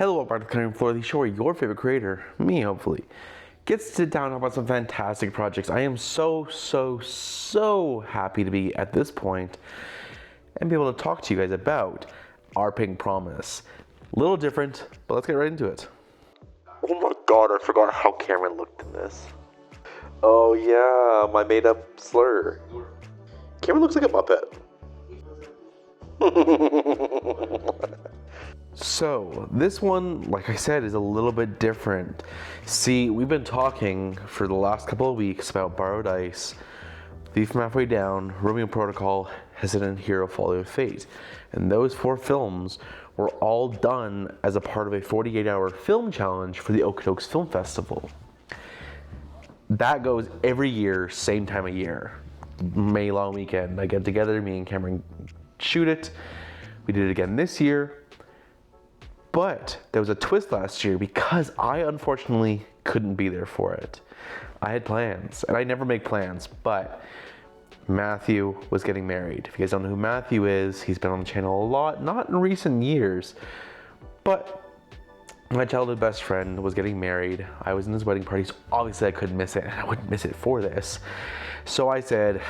Hello, welcome back to Camron for the show where your favorite creator, me hopefully, gets to sit down and talk about some fantastic projects. I am so happy to be at this point and be able to talk to you guys about Our Pink Promise. A little different, but let's get right into it. Oh my god, I forgot how Camron looked in this. Oh yeah, my made up slur. Camron looks like a Muppet. So, this one, like I said, is a little bit different. See, we've been talking for the last couple of weeks about Borrowed Ice, Thief from Halfway Down, Romeo Protocol, Hesitant Hero, Folly of Fate. And those 4 films were all done as a part of a 48-hour film challenge for the Okotoks Film Festival. That goes every year, same time of year. May long weekend. I get together, me and Camron shoot it. We did it again this year. But there was a twist last year because I unfortunately couldn't be there for it. I had plans, and I never make plans, but Matthew was getting married. If you guys don't know who Matthew is, he's been on the channel a lot, not in recent years, but my childhood best friend was getting married. I was in his wedding party, so obviously I couldn't miss it, and I wouldn't miss it for this. So I said,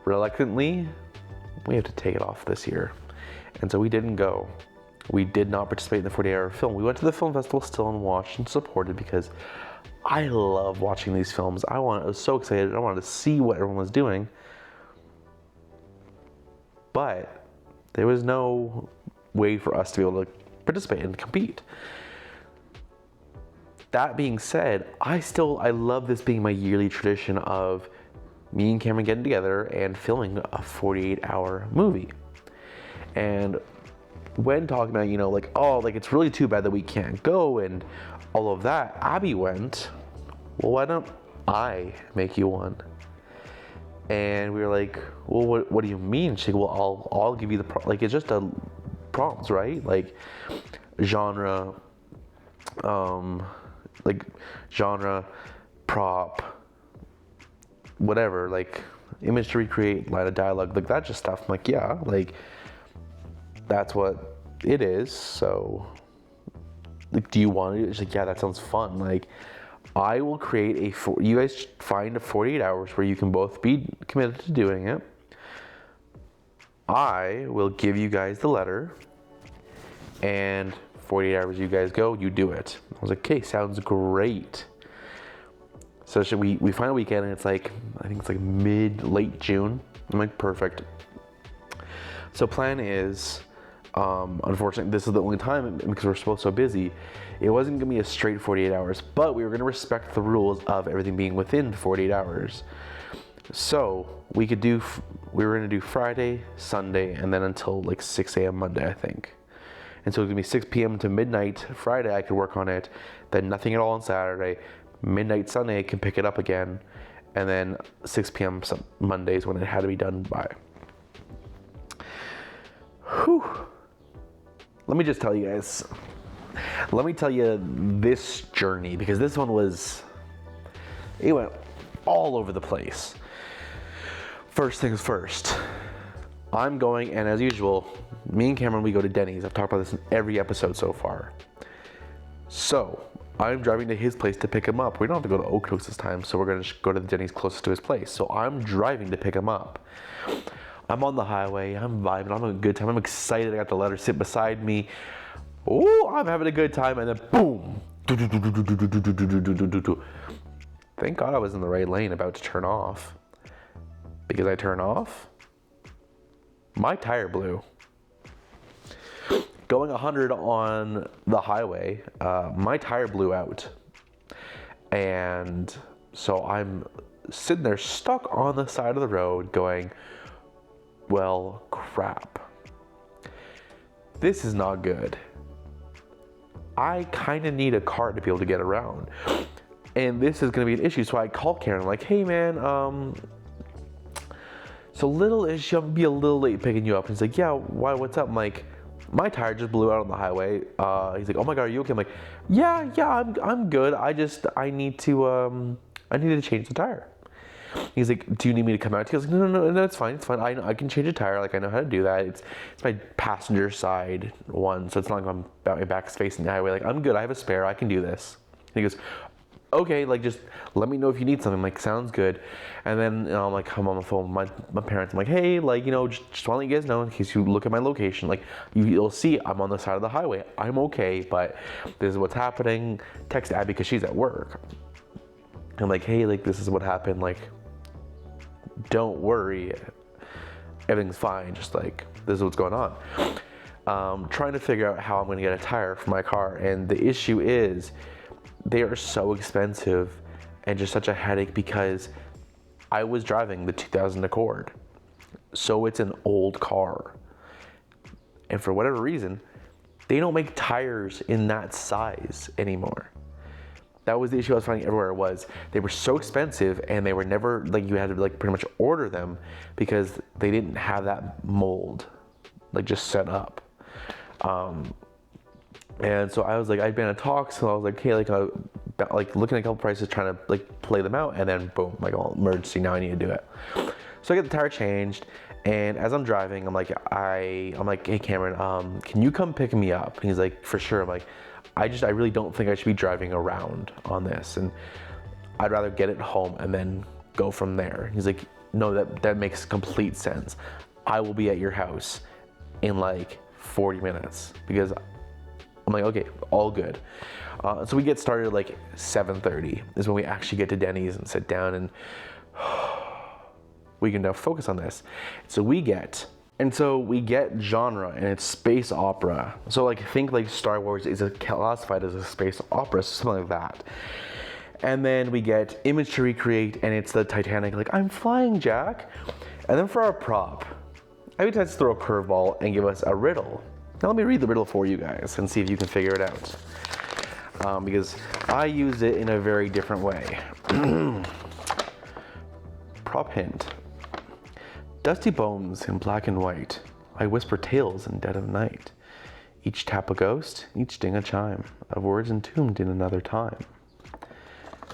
reluctantly, we have to take it off this year. And so we didn't go. We did not participate in the 48-hour film. We went to the film festival still and watched and supported because I love watching these films. I was so excited. I wanted to see what everyone was doing. But there was no way for us to be able to participate and compete. That being said, I love this being my yearly tradition of me and Camron getting together and filming a 48-hour movie. And when talking about, it's really too bad that we can't go and all of that, Abby went, well, why don't I make you one? And we were like, well, what do you mean? She's like, well, I'll give you the, it's just a prompts, right? Like genre, prop, whatever, like image to recreate, line of dialogue, like that just stuff. I'm like, yeah, like that's what it is. So like, do you want to? She's like, yeah, that sounds fun. Like, I will create you guys find a 48 hours where you can both be committed to doing it. I will give you guys the letter, and 48 hours you guys go, you do it. I was like, okay, sounds great. So we find a weekend, and it's like, I think it's like late June. I'm like, perfect. So plan is, unfortunately, this is the only time, because we're both so busy, it wasn't gonna be a straight 48 hours, but we were gonna respect the rules of everything being within 48 hours. So we were gonna do Friday, Sunday, and then until like 6 a.m. Monday, I think. And so it was gonna be 6 p.m. to midnight Friday, I could work on it, then nothing at all on Saturday, midnight Sunday, I can pick it up again, and then 6 p.m. Mondays when it had to be done by. Whew. Let me just tell you guys, this journey, because this one it went all over the place. First things first, I'm going, and as usual, me and Camron, we go to Denny's. I've talked about this in every episode so far. So, I'm driving to his place to pick him up. We don't have to go to Okotoks this time, so we're going to go to the Denny's closest to his place. So I'm driving to pick him up. I'm on the highway, I'm vibing, I'm having a good time, I'm excited, I got the letter sit beside me. Oh, I'm having a good time, and then boom. Thank God I was in the right lane about to turn off. Because I turn off, my tire blew. Going 100 on the highway, my tire blew out. And so I'm sitting there stuck on the side of the road going, well, crap. This is not good. I kind of need a car to be able to get around. And this is going to be an issue. So I called Karen. I'm like, hey, man, so little issue. I'm going to be a little late picking you up. And he's like, yeah, why? What's up? I'm like, my tire just blew out on the highway. He's like, oh my God, are you okay? I'm like, yeah, I'm good. I need to change the tire. He's like, do you need me to come out? He goes, no, it's fine. I can change a tire. Like, I know how to do that. It's my passenger side one, so it's not like my back's facing the highway. Like, I'm good. I have a spare. I can do this. And he goes, okay, like, just let me know if you need something. I'm like, sounds good. And then, I'm like, I'm on the phone with my parents. I'm like, hey, like, just want to let you guys know in case you look at my location. Like, you'll see I'm on the side of the highway. I'm okay, but this is what's happening. Text Abby because she's at work. I'm like, hey, like, this is what happened. Like, don't worry. Everything's fine. Just like, this is what's going on. Trying to figure out how I'm going to get a tire for my car. And the issue is, they are so expensive and just such a headache because I was driving the 2000 Accord. So it's an old car. And for whatever reason, they don't make tires in that size anymore. That was the issue I was finding everywhere it was. They were so expensive and they were never, like, you had to like pretty much order them because they didn't have that mold, like, just set up. And so I was like, I'd been in talks, so I was like, hey, like looking at a couple prices, trying to like play them out, and then boom, like, oh, emergency, now I need to do it. So I get the tire changed, and as I'm driving, I'm like, hey Cameron, can you come pick me up? And he's like, for sure. I'm like, I really don't think I should be driving around on this, and I'd rather get it home and then go from there. He's like, no, that makes complete sense. I will be at your house in like 40 minutes because I'm like, okay, all good. So we get started at like 7:30 is when we actually get to Denny's and sit down and we can now focus on this. So we get genre, and it's space opera. So like, think like Star Wars is classified as a space opera, something like that. And then we get image to recreate, and it's the Titanic, like, I'm flying, Jack. And then for our prop, I would just throw a curveball and give us a riddle. Now let me read the riddle for you guys and see if you can figure it out. Because I use it in a very different way. Prop hint. Dusty bones in black and white. I whisper tales in dead of night. Each tap a ghost, each ding a chime of words entombed in another time.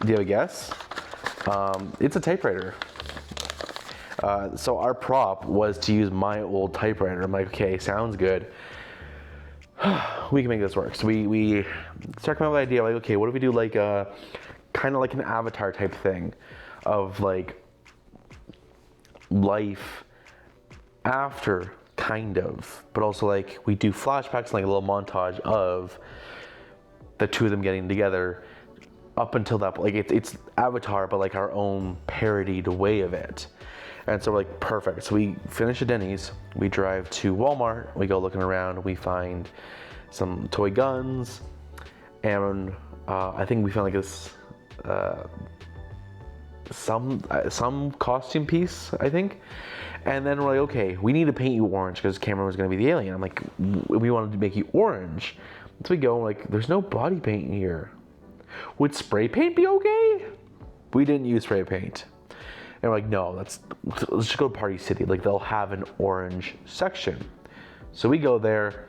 Do you have a guess? It's a typewriter. So our prop was to use my old typewriter. I'm like, okay, sounds good. We can make this work. So we start coming up with the idea, like, okay, what if we do like a kind of like an Avatar type thing of like life after, kind of, but also like we do flashbacks, like a little montage of the two of them getting together up until that, like it's Avatar, but like our own parodied way of it. And so we're like, perfect. So we finish at Denny's, we drive to Walmart, we go looking around, we find some toy guns, and I think we found like this, some costume piece, I think. And then we're like, okay, we need to paint you orange because Camron was going to be the alien. I'm like, we wanted to make you orange. So we go, like, there's no body paint here. Would spray paint be okay? We didn't use spray paint. And we're like, no, let's just go to Party City. Like, they'll have an orange section. So we go there,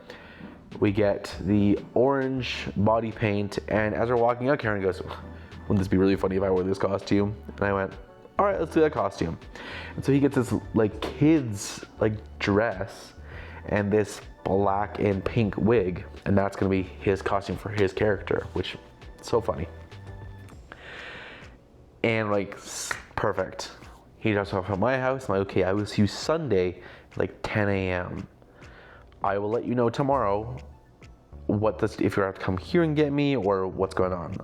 we get the orange body paint, and as we're walking out, Karen goes, wouldn't this be really funny if I wore this costume? And I went, all right, let's do that costume. And so he gets this like kid's like dress and this black and pink wig, and that's gonna be his costume for his character, which is so funny. And like, perfect. He drops off at my house. I'm like, okay, I will see you Sunday, like 10 a.m. I will let you know tomorrow if you're have to come here and get me or what's going on.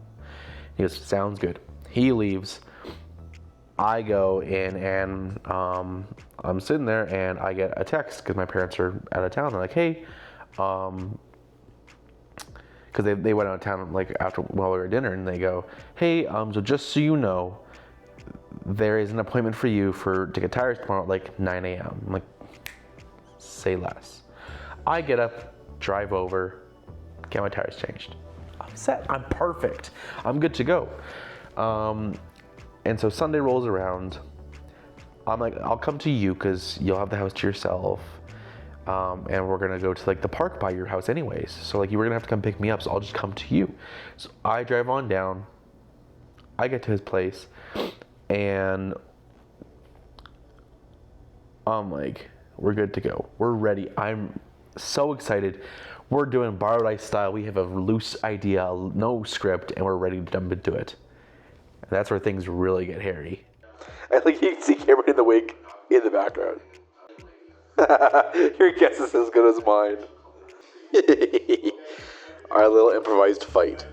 He goes, sounds good. He leaves. I go in and I'm sitting there and I get a text because my parents are out of town. They're like, hey, because they went out of town like while we were at dinner, and they go, hey, so just so you know, there is an appointment for you to get tires tomorrow at like 9 a.m. I'm like, say less. I get up, drive over, get my tires changed. I'm set. I'm perfect. I'm good to go. And so Sunday rolls around. I'm like, I'll come to you because you'll have the house to yourself. And we're gonna go to like the park by your house anyways. So like, you were gonna have to come pick me up, so I'll just come to you. So I drive on down. I get to his place, and I'm like, we're good to go. We're ready. I'm so excited. We're doing borrowed ice style. We have a loose idea, no script, and we're ready to jump into it. And that's where things really get hairy. I think you can see Camron in the wig in the background. Your guess is as good as mine. Our little improvised fight.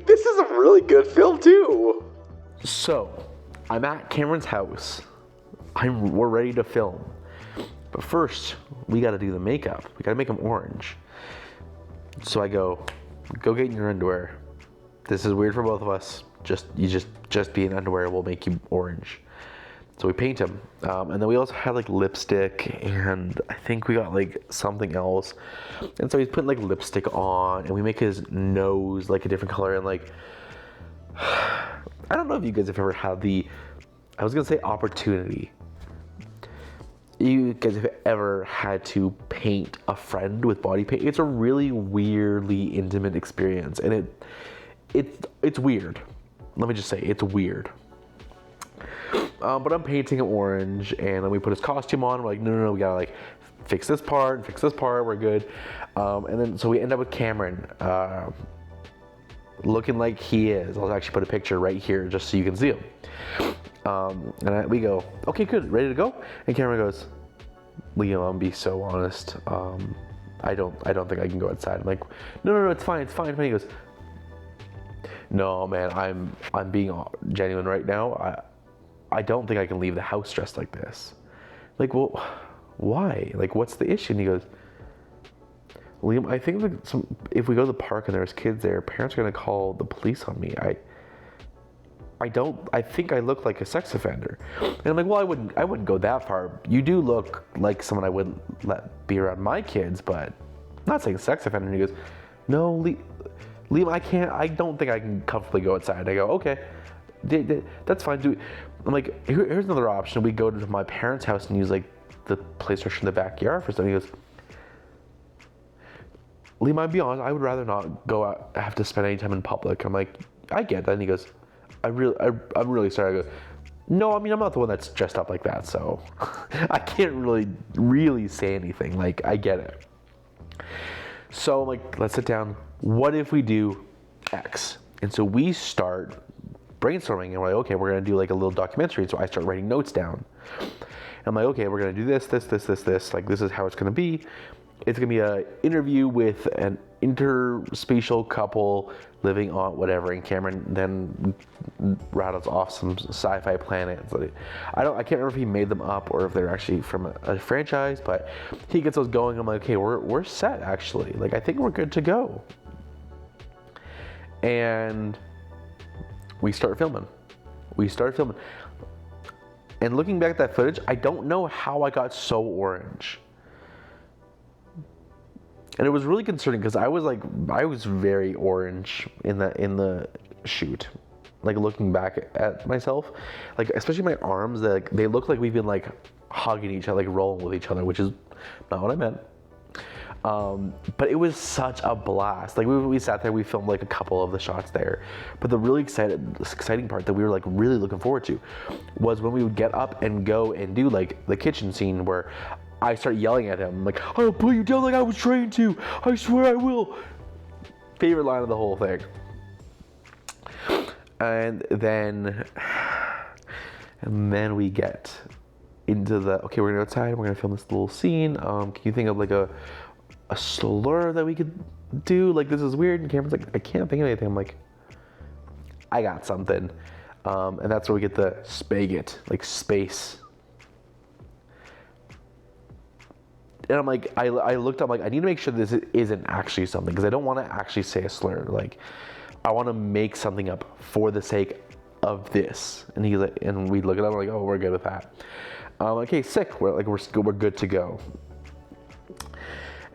This is a really good film too. So, I'm at Cameron's house. We're ready to film. But first, we gotta do the makeup. We gotta make him orange. So I go get in your underwear. This is weird for both of us. Just be in underwear, we'll make you orange. So we paint him. And then we also had like lipstick, and I think we got like something else. And so he's putting like lipstick on, and we make his nose like a different color. And like, I don't know if you guys have ever had I was gonna say opportunity. You guys have ever had to paint a friend with body paint? It's a really weirdly intimate experience, and it's weird. Let me just say, it's weird. But I'm painting him orange, and then we put his costume on. We're like, no, we gotta like fix this part, we're good. And then so we end up with Cameron looking like he is. I'll actually put a picture right here just so you can see him. And we go, okay, good, ready to go? And Cameron goes, Liam, I'm be so honest. I don't think I can go outside. I'm like, no, it's fine. He goes, no, man, I'm being genuine right now. I don't think I can leave the house dressed like this. Like, well, why? Like, what's the issue? And he goes, Liam, I think if we go to the park and there's kids there, parents are gonna call the police on me. I think I look like a sex offender. And I'm like, well, I wouldn't go that far. You do look like someone I wouldn't let be around my kids, but I'm not saying sex offender. And he goes, no, Liam, I don't think I can comfortably go outside. I go, okay, that's fine. I'm like, here's another option. We go to my parents' house and use like the PlayStation in the backyard for something. He goes, Liam, I'll be honest, I would rather not go out, have to spend any time in public. I'm like, I get that. And he goes, I'm really sorry. I go, no, I mean, I'm not the one that's dressed up like that, so I can't really say anything. Like, I get it. So I'm like, let's sit down. What if we do X? And so we start brainstorming, and we're like, okay, we're gonna do like a little documentary. So I start writing notes down. And I'm like, okay, we're gonna do this. Like, this is how it's gonna be. It's gonna be an interview with an interspatial couple living on whatever, and Cameron then rattles off some sci-fi planets. I can't remember if he made them up or if they're actually from a franchise, but he gets those going. I'm like, okay, we're set actually. Like, I think we're good to go. And we start filming. And looking back at that footage, I don't know how I got so orange. And it was really concerning because I was very orange in the shoot. Like, looking back at myself, like especially my arms, they look like we've been like hugging each other, like rolling with each other, which is not what I meant. But it was such a blast. Like, we sat there, we filmed like a couple of the shots there. But the really exciting part that we were like really looking forward to was when we would get up and go and do like the kitchen scene where I start yelling at him, like, I'll pull you down like I was trained to. I swear I will. Favorite line of the whole thing. And then we get into okay, we're gonna go outside, we're gonna film this little scene. Can you think of like a slur that we could do? Like, this is weird. And Cameron's like, I can't think of anything. I'm like, I got something. And that's where we get the spagot, like space. And I'm like, I looked up, like, I need to make sure this isn't actually something, because I don't want to actually say a slur. Like, I want to make something up for the sake of this. And he's like, and we look it up, we're like, oh, we're good with that. Okay, sick. We're good to go.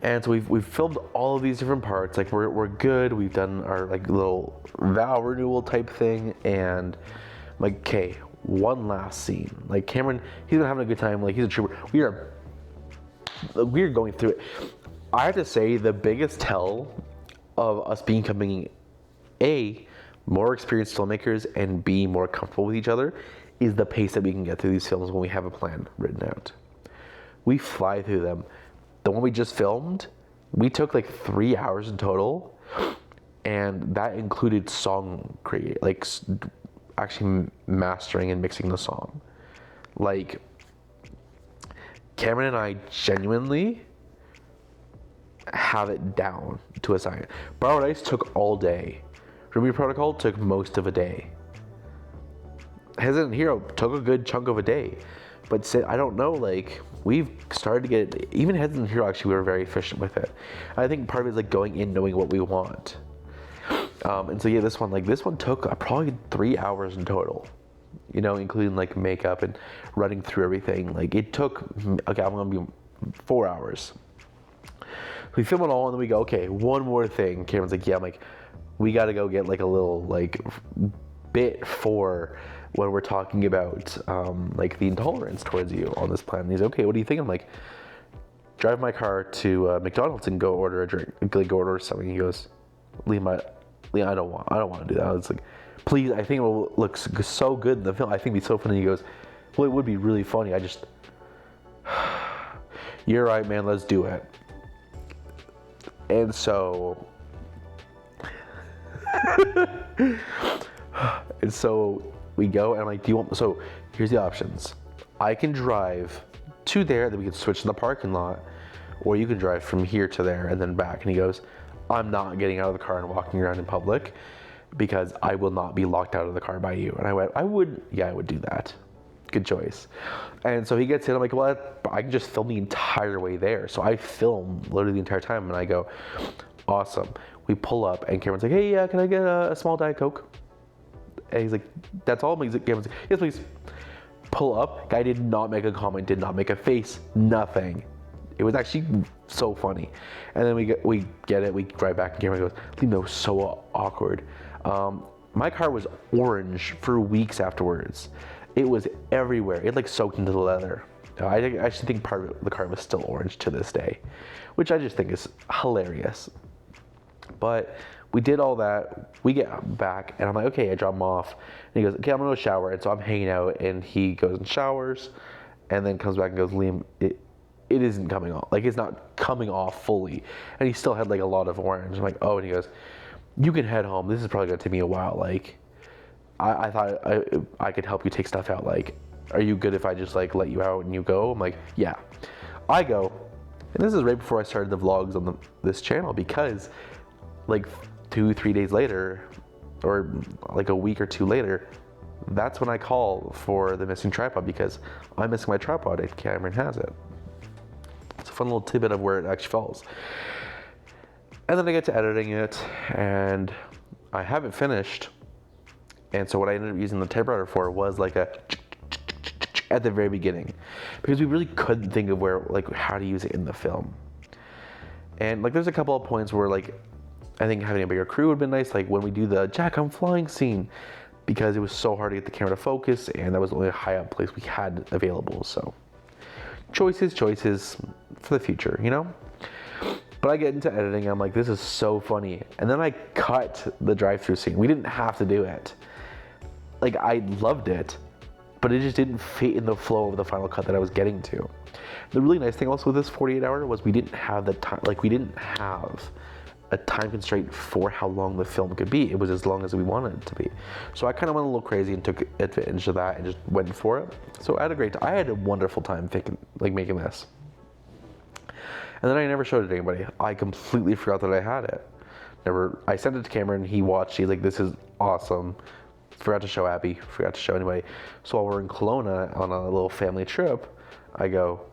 And so we've filmed all of these different parts. Like, we're good. We've done our like little vow renewal type thing, and I'm like, okay, one last scene. Like, Cameron, he's been having a good time. Like, he's a trooper. We're going through it. I have to say, the biggest tell of us becoming A, more experienced filmmakers, and B, more comfortable with each other, is the pace that we can get through these films when we have a plan written out. We fly through them. The one we just filmed, we took like 3 hours in total, and that included song create, like actually mastering and mixing the song. Like, Cameron and I genuinely have it down to a science. Borrowed Ice took all day. Ruby Protocol took most of a day. Hesitant Hero took a good chunk of a day. But I don't know, like, we've started to get, even Hesitant Hero, actually, we were very efficient with it. I think part of it is like going in knowing what we want. And so yeah, this one took probably 3 hours in total, you know, including like makeup and running through everything. Like, it took, okay, I'm gonna be 4 hours. We film it all, and then we go, okay, one more thing. Cameron's like, yeah, I'm like, we gotta go get like a little like bit for when we're talking about like the intolerance towards you on this plan. And he's okay, what do you think? I'm like, drive my car to McDonald's and go order a drink, like go order something. He goes, Liam, I don't want to do that. I was like, please, I think it will look so good in the film. I think it'd be so funny. He goes, well, it would be really funny. I just, you're right, man, let's do it. And so, we go, and I'm like, do you want, so here's the options. I can drive to there, then we can switch in the parking lot, or you can drive from here to there and then back. And he goes, I'm not getting out of the car and walking around in public because I will not be locked out of the car by you. And I went, I would do that. Good choice. And so he gets in, I'm like, well, I can just film the entire way there. So I film literally the entire time, and I go, awesome. We pull up, and Cameron's like, hey, can I get a small Diet Coke? And he's like, that's all? Cameron's like, yes, please. Pull up. Guy did not make a comment, did not make a face, nothing. It was actually so funny. And then we get it, we drive back, and Cameron goes, Liam, that was so awkward. My car was orange for weeks afterwards. It was everywhere. It like soaked into the leather. I actually think part of the car was still orange to this day, which I just think is hilarious. But we did all that. We get back, and I'm like, okay, I drop him off. And he goes, okay, I'm gonna go shower. And so I'm hanging out, and he goes and showers, and then comes back and goes, Liam, it isn't coming off. Like, it's not coming off fully. And he still had like a lot of orange. I'm like, oh, and he goes, you can head home. This is probably gonna take me a while. Like, I thought I could help you take stuff out. Like, are you good if I just like let you out and you go? I'm like, yeah. I go, and this is right before I started the vlogs on this channel, because like 2-3 days later, or like a week or two later, that's when I call for the missing tripod, because I'm missing my tripod and Cameron has it. It's a fun little tidbit of where it actually falls. And then I get to editing it, and I have it finished. And so what I ended up using the typewriter for was like a at the very beginning, because we really couldn't think of how to use it in the film. And like, there's a couple of points where like, I think having a bigger crew would have been nice, like when we do the Jack, I'm flying scene, because it was so hard to get the camera to focus, and that was the only high up place we had available. So choices for the future, you know? But I get into editing, I'm like, this is so funny. And then I cut the drive-through scene. We didn't have to do it. Like, I loved it, but it just didn't fit in the flow of the final cut that I was getting to. The really nice thing also with this 48-hour was we didn't have the time, like we didn't have a time constraint for how long the film could be. It was as long as we wanted it to be. So I kind of went a little crazy and took advantage of that and just went for it. So I had a wonderful time making this. And then I never showed it to anybody. I completely forgot that I had it. I sent it to Cameron, he watched, he's like, this is awesome. Forgot to show Abby, forgot to show anybody. So while we're in Kelowna on a little family trip, I go,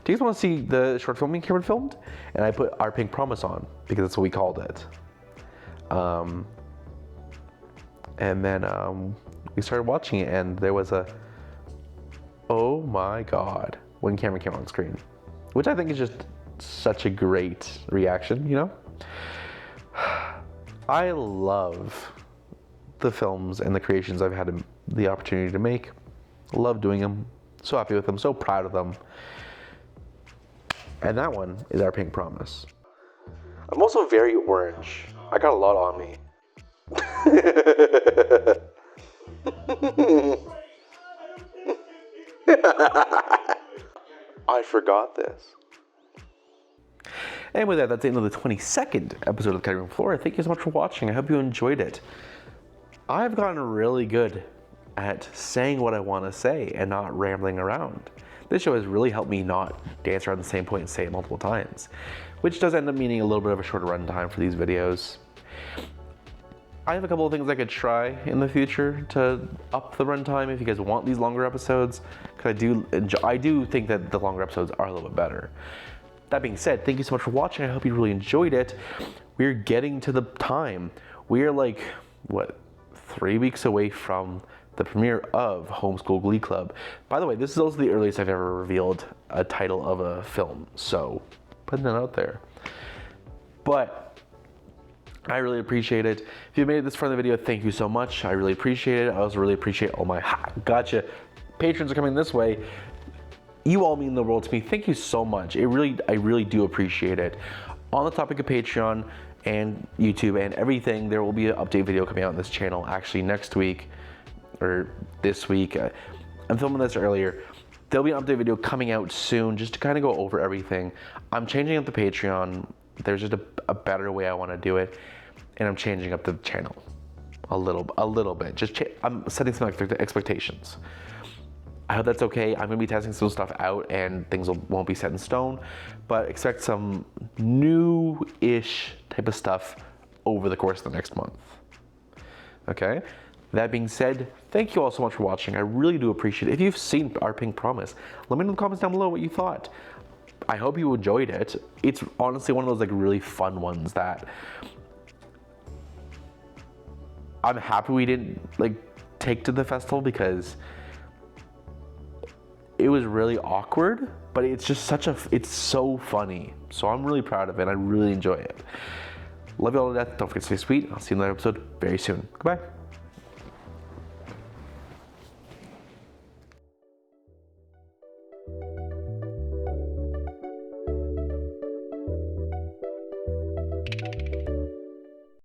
do you guys want to see the short film me and Cameron filmed? And I put Our Pink Promise on, because that's what we called it. And then we started watching it, and there was a, oh my God, when Cameron came on screen. Which I think is just such a great reaction, you know? I love the films and the creations I've had the opportunity to make. Love doing them. So happy with them. So proud of them. And that one is Our Pink Promise. I'm also very orange. I got a lot on me. I forgot this. And with that, that's the end of the 22nd episode of the Cutting Room Floor. Thank you so much for watching. I hope you enjoyed it. I've gotten really good at saying what I want to say and not rambling around. This show has really helped me not dance around the same point and say it multiple times, which does end up meaning a little bit of a shorter run time for these videos. I have a couple of things I could try in the future to up the runtime if you guys want these longer episodes, because I do think that the longer episodes are a little bit better. That being said, thank you so much for watching. I hope you really enjoyed it. We're getting to the time. We're like, what, 3 weeks away from the premiere of Homeschool Glee Club. By the way, this is also the earliest I've ever revealed a title of a film, so putting that out there. But I really appreciate it. If you made it this far in the video, thank you so much. I really appreciate it. I also really appreciate all my gotcha patrons are coming this way. You all mean the world to me. Thank you so much. I really do appreciate it. On the topic of Patreon and YouTube and everything, there will be an update video coming out on this channel actually next week or this week. I'm filming this earlier. There'll be an update video coming out soon just to kind of go over everything. I'm changing up the Patreon. There's just a better way I want to do it, and I'm changing up the channel a little bit. I'm setting some expectations. I hope that's okay. I'm gonna be testing some stuff out and things won't be set in stone, but expect some new-ish type of stuff over the course of the next month. Okay? That being said, thank you all so much for watching. I really do appreciate it. If you've seen Our Pink Promise, let me know in the comments down below what you thought. I hope you enjoyed it. It's honestly one of those like really fun ones that I'm happy we didn't like take to the festival because it was really awkward, but it's just it's so funny. So I'm really proud of it. I really enjoy it. Love you all to death. Don't forget to stay sweet. I'll see you in another episode very soon. Goodbye.